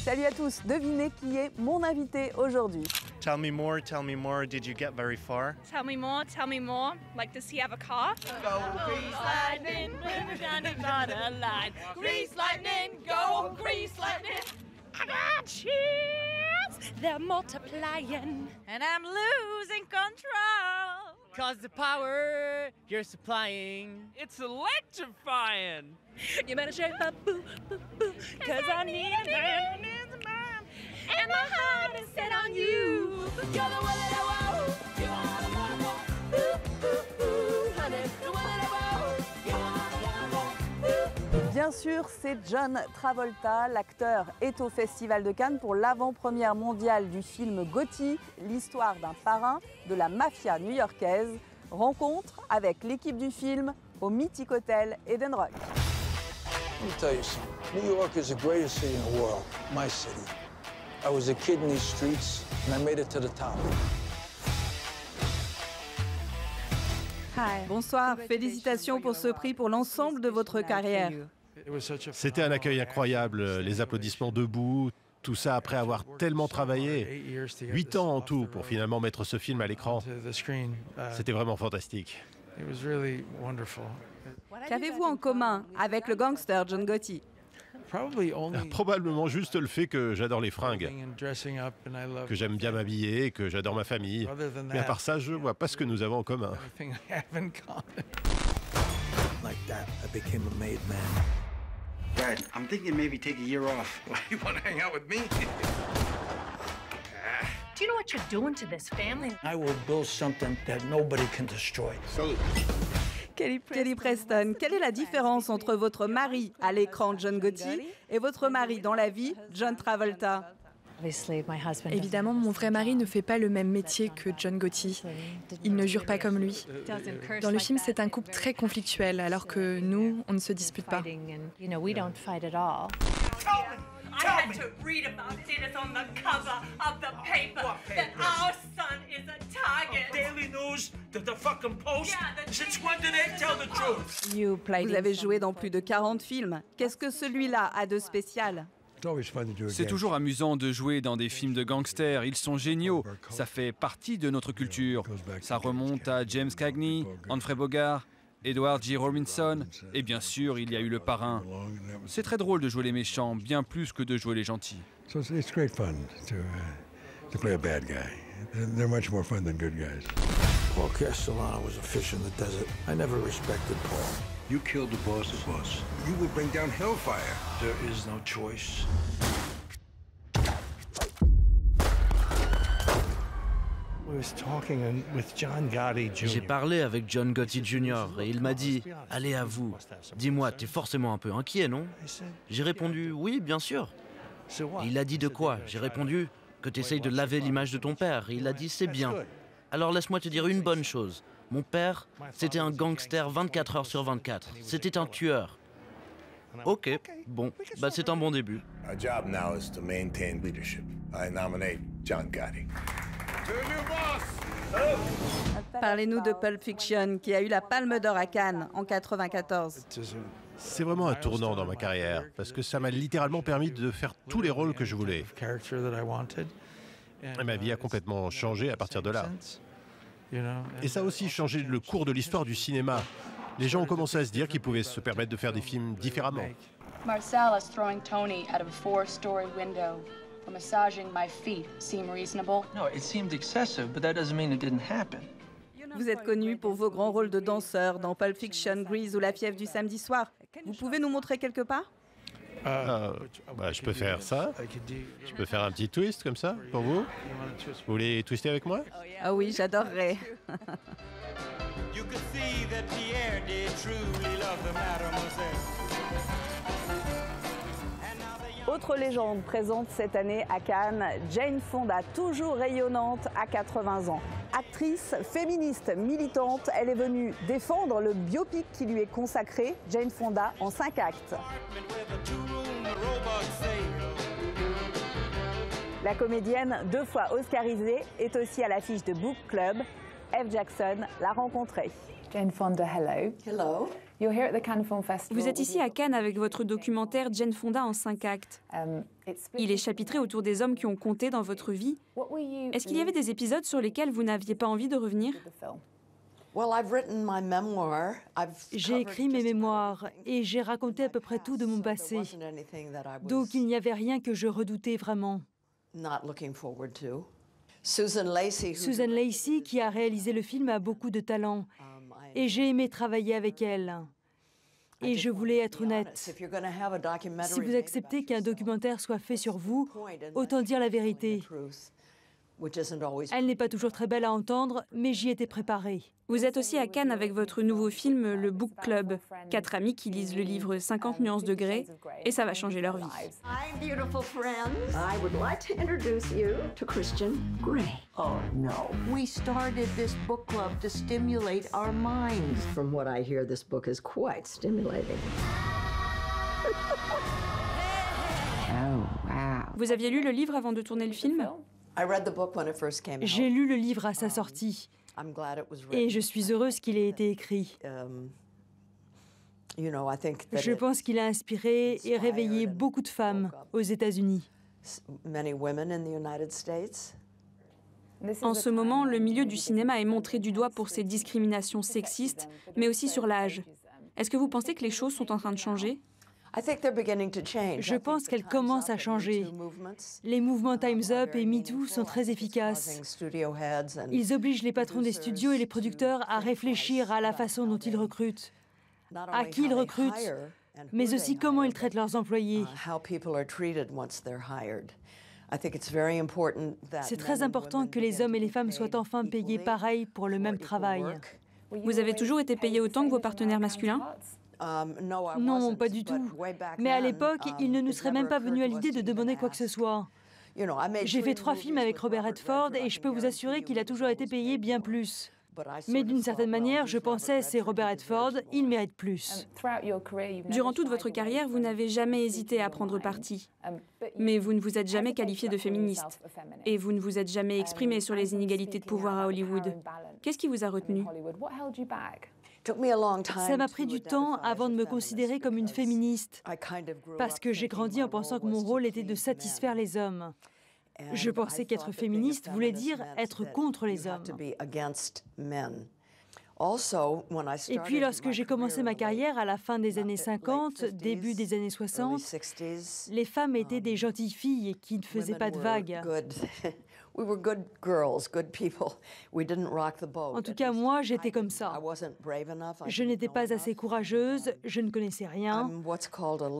Salut à tous, devinez qui est mon invité aujourd'hui. Tell me more, did you get very far? Tell me more, like does he have a car? Go grease lightning, down the bottom line. Grease lightning, go grease lightning. I got chills, they're multiplying, and I'm losing control. 'Cause the power you're supplying, it's electrifying. You better shake up, boo, boo, boo, 'cause I need a man, and my heart is set on you. You're the one that I want, you are the one I want, ooh, ooh, ooh, honey, the one that I want, you are the one I want, ooh. Bien sûr, c'est John Travolta. L'acteur est au Festival de Cannes pour l'avant-première mondiale du film Gotti, l'histoire d'un parrain de la mafia new-yorkaise. Rencontre avec l'équipe du film au mythique hôtel Eden Rock. Let me tell you something. New York is the greatest city in the world, my city. I was a kid in these streets, and I made it to the top. Bonsoir, félicitations pour ce prix pour l'ensemble de votre carrière. C'était un accueil incroyable, les applaudissements debout, tout ça après avoir tellement travaillé. 8 ans en tout pour finalement mettre ce film à l'écran. C'était vraiment fantastique. Qu'avez-vous en commun avec le gangster John Gotti? Probablement juste le fait que j'adore les fringues, que j'aime bien m'habiller et que j'adore ma famille. Mais à part ça, je vois pas ce que nous avons en commun. Like that, I became a made man. Dad, I'm thinking maybe take a year off. You want to hang out with me? Do you know what you're doing to this family? I will build something that nobody can destroy. Kelly Preston, quelle est la différence entre votre mari à l'écran, John Gotti, et votre mari dans la vie, John Travolta? Évidemment, mon vrai mari ne fait pas le même métier que John Gotti. Il ne jure pas comme lui. Dans le film, c'est un couple très conflictuel, alors que nous, on ne se dispute pas. I had to read about it. It's on the cover of the paper that our son is a target. Daily News, the fucking Post. Since when do they tell the truth? Vous avez joué dans plus de 40 films. Qu'est-ce que celui-là a de spécial? C'est toujours amusant de jouer dans des films de gangsters, ils sont géniaux, ça fait partie de notre culture. Ça remonte à James Cagney, Humphrey Bogart, Edward G. Robinson, et bien sûr, il y a eu le parrain. C'est très drôle de jouer les méchants, bien plus que de jouer les gentils. It's great fun to play a bad guy. They're much more fun than good guys. Paul Castellano was a fish in the desert. I never respected Paul. You killed the boss. You would bring down hellfire. There is no choice. J'ai parlé avec John Gotti Jr. et il m'a dit « Allez à vous, dis-moi, t'es forcément un peu inquiet, non ?» J'ai répondu « Oui, bien sûr. » Il a dit de quoi? J'ai répondu « Que t'essayes de laver l'image de ton père. » Il a dit « C'est bien. » Alors laisse-moi te dire une bonne chose. Mon père, c'était un gangster 24 heures sur 24. C'était un tueur. Ok, bon, bah c'est un bon début. Our job now is to maintain leadership. I nominate John Gotti. Parlez-nous de Pulp Fiction, qui a eu la Palme d'Or à Cannes en 1994. C'est vraiment un tournant dans ma carrière, parce que ça m'a littéralement permis de faire tous les rôles que je voulais. Et ma vie a complètement changé à partir de là. Et ça a aussi changé le cours de l'histoire du cinéma. Les gens ont commencé à se dire qu'ils pouvaient se permettre de faire des films différemment. Marsalis throwing Tony out of a 4-story window or massaging my feet seem reasonable? No, it seemed excessive, but that doesn't mean it didn't happen. Vous êtes connu pour vos grands rôles de danseur dans Pulp Fiction, Grease ou La fièvre du samedi soir. Vous pouvez nous montrer quelques pas? Je peux faire ça. Je peux faire un petit twist comme ça pour vous. Vous voulez twister avec moi? Ah oui, j'adorerais. Autre légende présente cette année à Cannes, Jane Fonda, toujours rayonnante à 80 ans. Actrice, féministe, militante, elle est venue défendre le biopic qui lui est consacré, Jane Fonda, en 5 actes. La comédienne, 2 fois oscarisée, est aussi à l'affiche de Book Club. F. Jackson l'a rencontrée. Jane Fonda, hello. Hello. Vous êtes ici à Cannes avec votre documentaire Jane Fonda en 5 actes. Il est chapitré autour des hommes qui ont compté dans votre vie. Est-ce qu'il y avait des épisodes sur lesquels vous n'aviez pas envie de revenir? J'ai écrit mes mémoires et j'ai raconté à peu près tout de mon passé. Donc il n'y avait rien que je redoutais vraiment. Susan Lacey, qui a réalisé le film, a beaucoup de talent. Et j'ai aimé travailler avec elle. Et je voulais être honnête. Si vous acceptez qu'un documentaire soit fait sur vous, autant dire la vérité. Elle n'est pas toujours très belle à entendre, mais j'y étais préparée. Vous êtes aussi à Cannes avec votre nouveau film, le Book Club. 4 amis qui lisent le livre 50 nuances de Grey, et ça va changer leur vie. Hi, beautiful friends. I would like to introduce you to Christian Grey. Oh, no. We started this book club to stimulate our minds. From what I hear, this book is quite stimulating. Oh, wow. Vous aviez lu le livre avant de tourner le film? J'ai lu le livre à sa sortie et je suis heureuse qu'il ait été écrit. Je pense qu'il a inspiré et réveillé beaucoup de femmes aux États-Unis. En ce moment, le milieu du cinéma est montré du doigt pour ses discriminations sexistes, mais aussi sur l'âge. Est-ce que vous pensez que les choses sont en train de changer? Je pense qu'elles commencent à changer. Les mouvements Time's Up et MeToo sont très efficaces. Ils obligent les patrons des studios et les producteurs à réfléchir à la façon dont ils recrutent, à qui ils recrutent, mais aussi comment ils traitent leurs employés. C'est très important que les hommes et les femmes soient enfin payés pareil pour le même travail. Vous avez toujours été payé autant que vos partenaires masculins? Non, pas du tout. Mais à l'époque, il ne nous serait même pas venu à l'idée de demander quoi que ce soit. J'ai fait 3 films avec Robert Redford et je peux vous assurer qu'il a toujours été payé bien plus. Mais d'une certaine manière, je pensais, c'est Robert Redford, il mérite plus. Durant toute votre carrière, vous n'avez jamais hésité à prendre parti. Mais vous ne vous êtes jamais qualifié de féministe. Et vous ne vous êtes jamais exprimé sur les inégalités de pouvoir à Hollywood. Qu'est-ce qui vous a retenu? Ça m'a pris du temps avant de me considérer comme une féministe, parce que j'ai grandi en pensant que mon rôle était de satisfaire les hommes. Je pensais qu'être féministe voulait dire être contre les hommes. Et puis lorsque j'ai commencé ma carrière à la fin des années 50, début des années 60, les femmes étaient des gentilles filles qui ne faisaient pas de vagues. En tout cas, moi, j'étais comme ça. Je n'étais pas assez courageuse, je ne connaissais rien.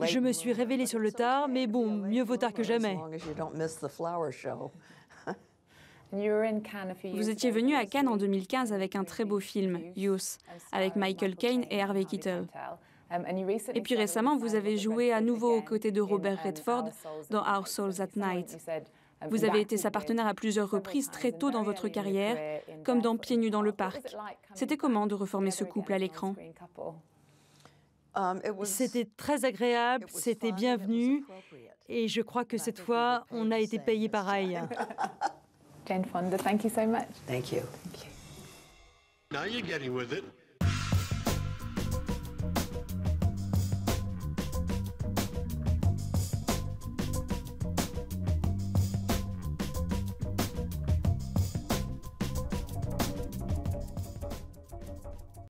Je me suis révélée sur le tard, mais bon, mieux vaut tard que jamais. Vous étiez venu à Cannes en 2015 avec un très beau film, Youth, avec Michael Caine et Harvey Keitel. Et puis récemment, vous avez joué à nouveau aux côtés de Robert Redford dans Our Souls at Night. Vous avez été sa partenaire à plusieurs reprises très tôt dans votre carrière, comme dans Pieds nus dans le parc. C'était comment de reformer ce couple à l'écran? C'était très agréable, c'était bienvenu, et je crois que cette fois, on a été payé pareil. Jane Fonda, thank you so much. Thank you. Now you're getting with it.